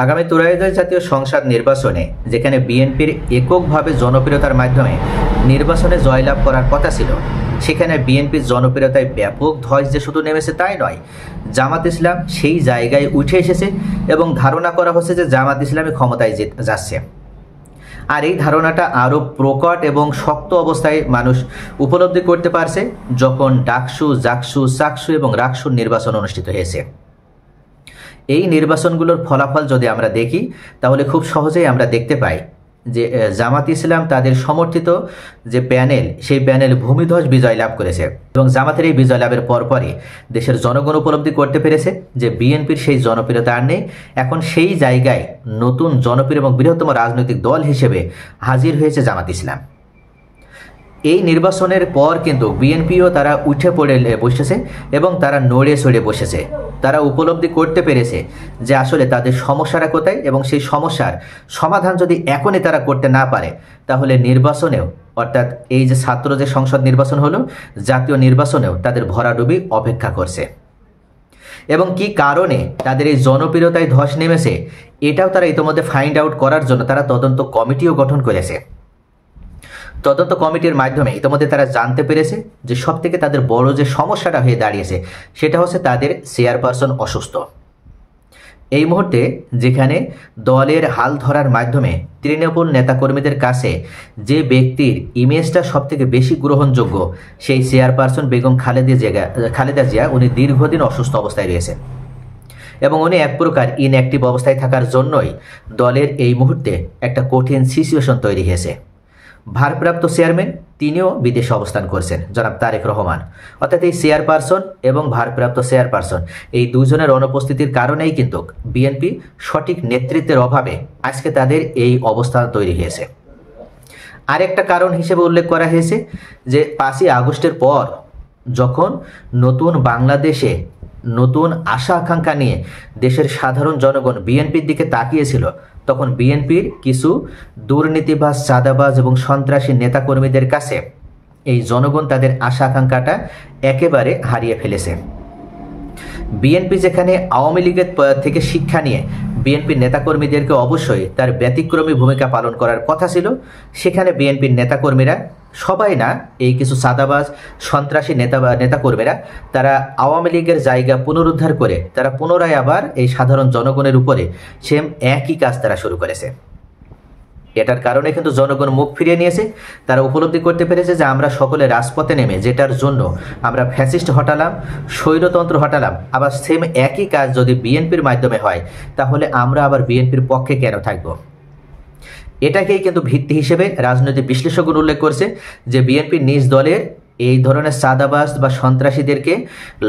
আগামী ত্রয়োদশ জাতীয় সংসদ নির্বাচনে যেখানে বিএনপির এককভাবে জনপ্রিয়তার মাধ্যমে নির্বাচনে জয়লাভ করার কথা ছিল, সেখানে বিএনপির জনপ্রিয়তায় ব্যাপক ধস যে শুধু নেমেছে তাই নয়, জামাত ইসলাম সেই জায়গায় উঠে এসেছে এবং ধারণা করা হচ্ছে যে জামাত ইসলামী ক্ষমতায় যাচ্ছে। আর এই ধারণাটা আরও প্রকট এবং শক্ত অবস্থায় মানুষ উপলব্ধি করতে পারছে যখন ডাকসু, জাকসু, চাকসু এবং রাকসুর নির্বাচন অনুষ্ঠিত হয়েছে। এই নির্বাচনগুলোর ফলাফল যদি আমরা দেখি তাহলে খুব সহজেই আমরা দেখতে পাই যে জামাত ইসলাম তাদের সমর্থিত যে প্যানেল, সেই প্যানেল ভূমিধ্বস বিজয় লাভ করেছে এবং জামাতের এই বিজয় লাভের পরপরই দেশের জনগণ উপলব্ধি করতে পেরেছে যে বিএনপির সেই জনপ্রিয়তা আর নেই। এখন সেই জায়গায় নতুন জনপ্রিয় এবং বৃহত্তম রাজনৈতিক দল হিসেবে হাজির হয়েছে জামাত ইসলাম। এই নির্বাচনের পর কিন্তু বিএনপিও তারা উঠে পড়ে বসেছে এবং তারা নড়ে চড়ে বসেছে। তারা উপলব্ধি করতে পেরেছে যে আসলে তাদের সমস্যাটা কোথায় এবং সেই সমস্যার সমাধান যদি এখনই তারা করতে না পারে তাহলে নির্বাচনেও, অর্থাৎ এই যে ছাত্র যে সংসদ নির্বাচন হলো, জাতীয় নির্বাচনেও তাদের ভরাডুবি অপেক্ষা করছে। এবং কি কারণে তাদের এই জনপ্রিয়তায় ধস নেমেছে এটাও তারা ইতিমধ্যে ফাইন্ড আউট করার জন্য তারা তদন্ত কমিটিও গঠন করেছে। তদন্ত কমিটির মাধ্যমে ইতিমধ্যে তারা জানতে পেরেছে যে সবথেকে তাদের বড় যে সমস্যাটা হয়ে দাঁড়িয়েছে সেটা হচ্ছে তাদের চেয়ারপারসন অসুস্থ। এই মুহূর্তে যেখানে দলের হাল ধরার মাধ্যমে তৃণমূল নেতাকর্মীদের কাছে যে ব্যক্তির ইমেজটা সবথেকে বেশি গ্রহণযোগ্য, সেই চেয়ারপারসন বেগম খালেদা জিয়া উনি দীর্ঘদিন অসুস্থ অবস্থায় রয়েছেন এবং উনি এক প্রকার ইনঅ্যাক্টিভ অবস্থায় থাকার জন্যই দলের এই মুহূর্তে একটা কঠিন সিচুয়েশন তৈরি হয়েছে। ভারপ্রাপ্ত চেয়ারম্যান তিনিও বিদেশে অবস্থান করছেন, জনাব তারেক রহমান। অর্থাৎ এই চেয়ারপারসন এবং ভারপ্রাপ্ত চেয়ারপারসন এই দুজনের অনুপস্থিতির কারণেই কিন্তু বিএনপি সঠিক নেতৃত্বের অভাবে আজকে তাদের এই অবস্থা তৈরি হয়েছে। আরেকটা কারণ হিসেবে উল্লেখ করা হয়েছে যে 5ই আগস্টের পর যখন নতুন বাংলাদেশে নতুন আশা আকাঙ্ক্ষা নিয়ে দেশের সাধারণ জনগণ বিএনপির দিকে তাকিয়েছিল, তখন বিএনপির কিছু দুর্নীতিবাজ, চাঁদাবাজ এবং সন্ত্রাসী নেতাকর্মীদের কাছে এই জনগণ তাদের আশা আকাঙ্ক্ষাটা একেবারে হারিয়ে ফেলেছে। বিএনপি যেখানে আওয়ামী লীগের থেকে শিক্ষা নিয়ে বিএনপির নেতাকর্মীদেরকে অবশ্যই তার ব্যতিক্রমী ভূমিকা পালন করার কথা ছিল, সেখানে বিএনপির নেতাকর্মীরা সবাই না, এই কিছু চাঁদাবাজ সন্ত্রাসী নেতাকর্মীরা তারা আওয়ামী লীগের জায়গা পুনরুদ্ধার করে তারা পুনরায় আবার এই সাধারণ জনগণের উপরে সেম একই কাজ তারা শুরু করেছে। এটার কারণে কিন্তু জনগণ মুখ ফিরিয়ে নিয়েছে। তারা উপলব্ধি করতে পেরেছে যে আমরা সকলে রাজপথে নেমে যেটার জন্য আমরা ফ্যাসিস্ট হটালাম, স্বৈরতন্ত্র হটালাম, আবার সেম একই কাজ যদি বিএনপির মাধ্যমে হয় তাহলে আমরা আবার বিএনপির পক্ষে কেন থাকব। এটাকেই কিন্তু ভিত্তি হিসেবে রাজনৈতিক বিশ্লেষকগণ উল্লেখ করছে যে বিএনপির নিজ দলের এই ধরনের চাঁদাবাজ বা সন্ত্রাসীদেরকে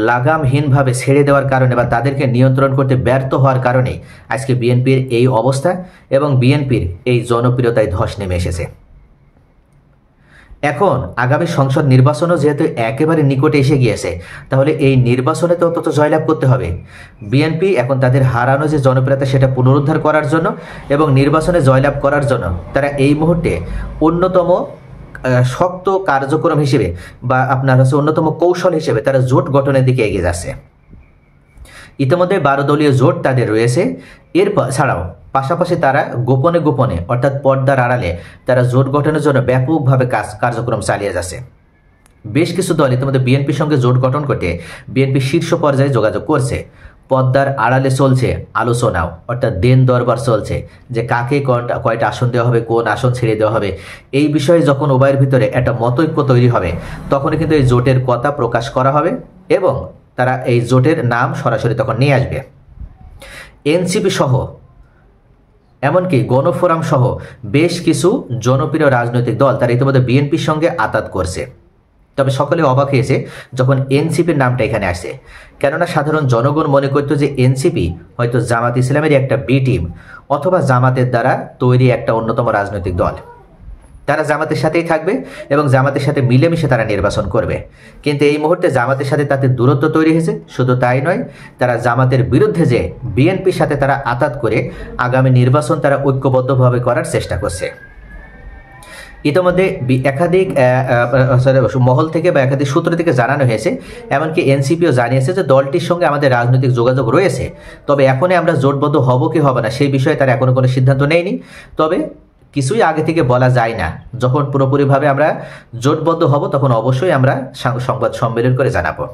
লাগামহীনভাবে ছেড়ে দেওয়ার কারণে বা তাদেরকে নিয়ন্ত্রণ করতে ব্যর্থ হওয়ার কারণে আজকে বিএনপির এই অবস্থা এবং বিএনপির এই জনপ্রিয়তায় ধস নেমে এসেছে। এখন আগামী সংসদ নির্বাচনও যেহেতু একেবারে নিকটে এসে গিয়েছে, তাহলে এই নির্বাচনে তো অন্তত জয়লাভ করতে হবে। বিএনপি এখন তাদের হারানো যে জনপ্রিয়তা সেটা পুনরুদ্ধার করার জন্য এবং নির্বাচনে জয়লাভ করার জন্য তারা এই মুহূর্তে অন্যতম শক্ত কার্যক্রম হিসেবে বা আপনার হচ্ছে অন্যতম কৌশল হিসেবে তারা জোট গঠনের দিকে এগিয়ে যাচ্ছে। ইতিমধ্যে 12 দলীয় জোট তাদের রয়েছে। এর ছাড়াও পাশাপাশি তারা গোপনে গোপনে অর্থাৎ পর্দার আড়ালে তারা জোট গঠনের জন্য ব্যাপকভাবে কার্যক্রম চালিয়ে যাচ্ছে। বেশ কিছু দল ইতিমধ্যে বিএনপির সঙ্গে জোট গঠন করতে বিএনপি শীর্ষ পর্যায়ে যোগাযোগ করছে। পর্দার আড়ালে চলছে আলোচনাও, অর্থাৎ দেন দরবার চলছে যে কাকে কয়টা আসন দেওয়া হবে, কোন আসন ছেড়ে দেওয়া হবে। এই বিষয়ে যখন উভয়ের ভিতরে একটা মতৈক্য তৈরি হবে তখনই কিন্তু এই জোটের কথা প্রকাশ করা হবে এবং তারা এই জোটের নাম সরাসরি তখন নিয়ে আসবে। এনসিপি সহ এমনকি গণফোরাম সহ বেশ কিছু জনপ্রিয় রাজনৈতিক দল তারা ইতিমধ্যে বিএনপির সঙ্গে আতাত করছে। তবে সকলে অবাক হয়েছে যখন এনসিপির নামটা এখানে আসে, কেননা সাধারণ জনগণ মনে করত যে এনসিপি হয়তো জামাত ইসলামের একটা বি টিম অথবা জামাতের দ্বারা তৈরি একটা অন্যতম রাজনৈতিক দল। তারা জামাতের সাথেই থাকবে এবং জামাতের সাথে মিলেমিশে তারা নির্বাচন করবে। কিন্তু এই মুহূর্তে জামাতের সাথে তাদের দূরত্ব তৈরি হয়েছে। শুধু তাই নয়, তারা জামাতের বিরুদ্ধে যে বিএনপির সাথে তারা আতাত করে আগামী নির্বাচন তারা ঐক্যবদ্ধভাবে করার চেষ্টা করছে। ইতিমধ্যে একাধিক মহল থেকে বা একাধিক সূত্র থেকে জানানো হয়েছে, এমনকি এনসিপিও জানিয়েছে যে দলটির সঙ্গে আমাদের রাজনৈতিক যোগাযোগ রয়েছে, তবে এখনই আমরা জোটবদ্ধ হব কি হবে না সেই বিষয়ে তারা এখনো কোনো সিদ্ধান্ত নেয়নি। তবে কিছুই আগে থেকে বলা যায় না, যখন পুরোপুরিভাবে আমরা জোটবদ্ধ হব তখন অবশ্যই আমরা সংবাদ সম্মেলন করে জানাবো।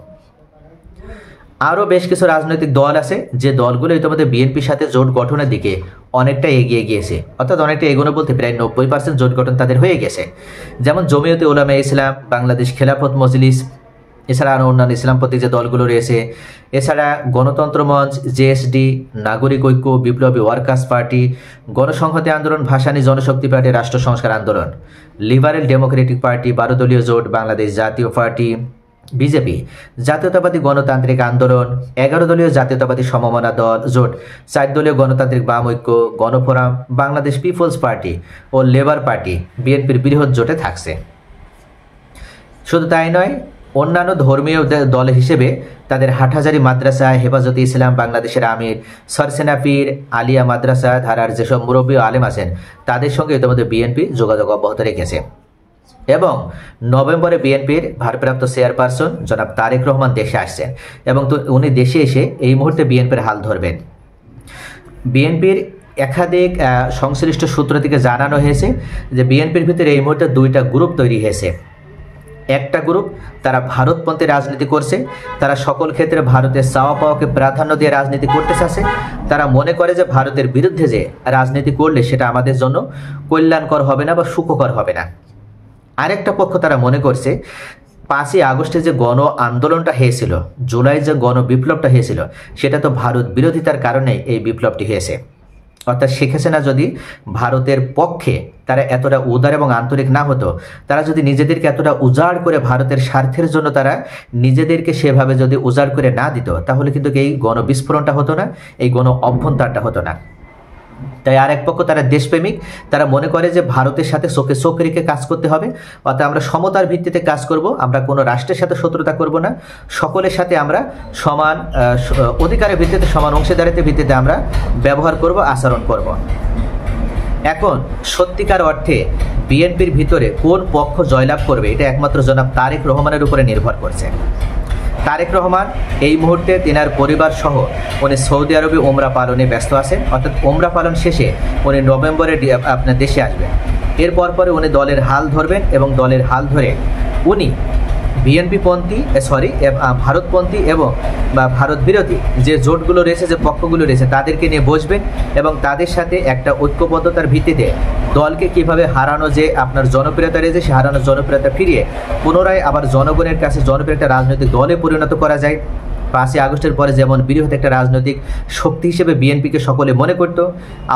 আরও বেশ কিছু রাজনৈতিক দল আছে যে দলগুলো ইতিমধ্যে বিএনপির সাথে জোট গঠনের দিকে অনেকটা এগিয়ে গিয়েছে, অর্থাৎ অনেকটা এগোনো বলতে প্রায় 90% জোট গঠন তাদের হয়ে গেছে। যেমন জমিয়তে উলামা ইসলাম, বাংলাদেশ খেলাফত মজলিস, এছাড়া আরও অন্যান্য ইসলামপন্থী যে দলগুলো রয়েছে, এছাড়া গণতন্ত্র মঞ্চ, জেএসডি, নাগরিক ঐক্য, বিপ্লবী ওয়ার্কার্স পার্টি, গণসংহতি আন্দোলন, ভাসানী জনশক্তি পার্টি, রাষ্ট্র সংস্কার আন্দোলন, লিবারেল ডেমোক্রেটিক পার্টি, 12 দলীয় জোট, বাংলাদেশ জাতীয় পার্টি, বিজেপি, জাতীয়তাবাদী গণতান্ত্রিক আন্দোলন, 11 দলীয় জাতীয়তাবাদী সমমনা দল জোট, 4 দলীয় গণতান্ত্রিক বাম ঐক্য, গণফোরাম, বাংলাদেশ পিপলস পার্টি ও লেবার পার্টি বিএনপির বৃহৎ জোটে থাকছে। শুধু তাই নয়, অন্যান্য ধর্মীয় দল হিসেবে তাদের হাটহাজারী মাদ্রাসা, হেফাজতে ইসলাম, বাংলাদেশের আমির, সরসেনা পীর, আলিয়া মাদ্রাসা ধারার যেসব মুরব্বী ও আলেম আছেন তাদের সঙ্গে ইতিমধ্যে বিএনপি যোগাযোগ অব্যাহত রেখেছে। এবং নভেম্বরে বিএনপির ভারপ্রাপ্ত চেয়ারপারসন জনাব তারেক রহমান দেশে আসছেন এবং উনি দেশে এসে এই মুহূর্তে বিএনপির হাল ধরবেন। বিএনপির একাধিক সংশ্লিষ্ট সূত্র থেকে জানানো হয়েছে যে বিএনপির ভিতরে এই মুহূর্তে 2টা গ্রুপ তৈরি হয়েছে। একটা গ্রুপ তারা ভারতপন্থী রাজনীতি করছে, তারা সকল ক্ষেত্রে ভারতের চাওয়া পাওয়াকে প্রাধান্য দিয়ে রাজনীতি করতে চাচ্ছে। তারা মনে করে যে ভারতের বিরুদ্ধে যে রাজনীতি করলে সেটা আমাদের জন্য কল্যাণকর হবে না বা সুখকর হবে না। আরেকটা পক্ষ তারা মনে করছে 5ই আগস্টে যে গণ আন্দোলনটা হয়েছিল, জুলাই যে গণ বিপ্লবটা হয়েছিল, সেটা তো ভারত বিরোধিতার কারণে এই বিপ্লবটি হয়েছে। অর্থাৎ শেখ হাসিনা যদি ভারতের পক্ষে তারা এতটা উদার এবং আন্তরিক না হতো, তারা যদি নিজেদেরকে এতটা উজাড় করে ভারতের স্বার্থের জন্য তারা নিজেদেরকে সেভাবে যদি উজাড় করে না দিত, তাহলে কিন্তু এই গণবিস্ফোরণটা হতো না, এই গণ অভ্যন্তরটা হতো না। তাই আরেক পক্ষ তারা দেশপ্রেমিক, তারা মনে করে যে ভারতের সাথে চোখে চোখ রেখে কাজ করতে হবে, অর্থাৎ আমরা সমতার ভিত্তিতে কাজ করব, আমরা কোনো রাষ্ট্রের সাথে শত্রুতা করব না, সকলের সাথে আমরা সমান অধিকারের ভিত্তিতে, সমান অংশীদারিত্বের ভিত্তিতে আমরা ব্যবহার করব, আচরণ করব। এখন সত্যিকার অর্থে বিএনপির ভিতরে কোন পক্ষ জয়লাভ করবে এটা একমাত্র জনাব তারেক রহমানের উপরে নির্ভর করছে। তারেক রহমান এই মুহূর্তে তিনার পরিবার সহ উনি সৌদি আরবে ওমরা পালনে ব্যস্ত আছেন, অর্থাৎ ওমরা পালন শেষে উনি নভেম্বরে আপনার দেশে আসবেন। এরপর পরে উনি দলের হাল ধরবেন এবং দলের হাল ধরে উনি ভারতপন্থী এবং ভারত বিরোধী যে জোটগুলো রয়েছে, যে পক্ষগুলো রয়েছে তাদেরকে নিয়ে বসবেন এবং তাদের সাথে একটা ঐক্যবদ্ধতার ভিত্তিতে দলকে কিভাবে হারানো, যে আপনার জনপ্রিয়তা রয়েছে সে হারানো জনপ্রিয়তা ফিরিয়ে পুনরায় আবার জনগণের কাছে জনপ্রিয় একটা রাজনৈতিক দলে পরিণত করা যায়। 5ই আগস্টের পরে যেমন বৃহৎ একটা রাজনৈতিক শক্তি হিসেবে বিএনপিকে সকলে মনে করত,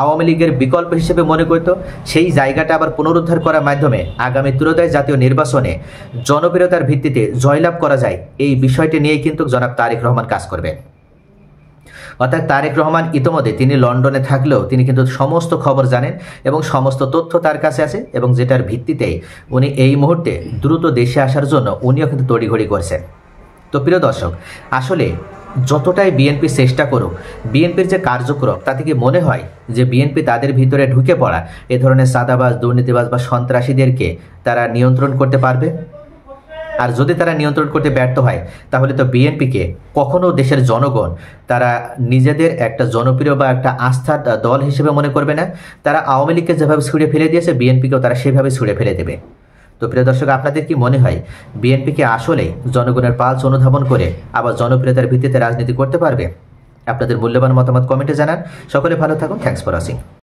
আওয়ামী লীগের বিকল্প হিসেবে মনে করত, সেই জায়গাটা আবার পুনরুদ্ধার করার মাধ্যমে আগামী ত্রয়োদশ জাতীয় নির্বাচনে জনপ্রিয়তার ভিত্তিতে জয়লাভ করা যায়, এই বিষয়টি নিয়েই কিন্তু জনাব তারেক রহমান কাজ করবেন। অর্থাৎ তারেক রহমান ইতিমধ্যে তিনি লন্ডনে থাকলেও তিনি কিন্তু সমস্ত খবর জানেন এবং সমস্ত তথ্য তার কাছে আছে, এবং যেটার ভিত্তিতেই উনি এই মুহূর্তে দ্রুত দেশে আসার জন্য উনিও কিন্তু তড়িঘড়ি করছেন। তো প্রিয় দর্শক, আসলে যতটাই বিএনপি চেষ্টা করুক, বিএনপির যে কার্যক্রম তা থেকে মনে হয় যে বিএনপি তাদের ভিতরে ঢুকে পড়া এ ধরনের সাদাবাজ, দুর্নীতিবাজ বা সন্ত্রাসীদেরকে তারা নিয়ন্ত্রণ করতে পারবে। আর যদি তারা নিয়ন্ত্রণ করতে ব্যর্থ হয় তাহলে তো বিএনপিকে কখনো দেশের জনগণ তারা নিজেদের একটা জনপ্রিয় বা একটা আস্থার দল হিসেবে মনে করবে না। তারা আওয়ামী লীগকে যেভাবে ছুঁড়ে ফেলে দিয়েছে বিএনপিকেও তারা সেভাবে ছুঁড়ে ফেলে দেবে। তো প্রিয় দর্শক, আপনাদের কি মনে হয় বিএনপিকে আসলেই জনগণের পালস অনুধাবন করে আবার জনপ্রিয়তার ভিত্তিতে রাজনীতি করতে পারবে? আপনাদের মূল্যবান মতামত কমেন্টে জানান। সকলে ভালো থাকুন। Thanks for watching.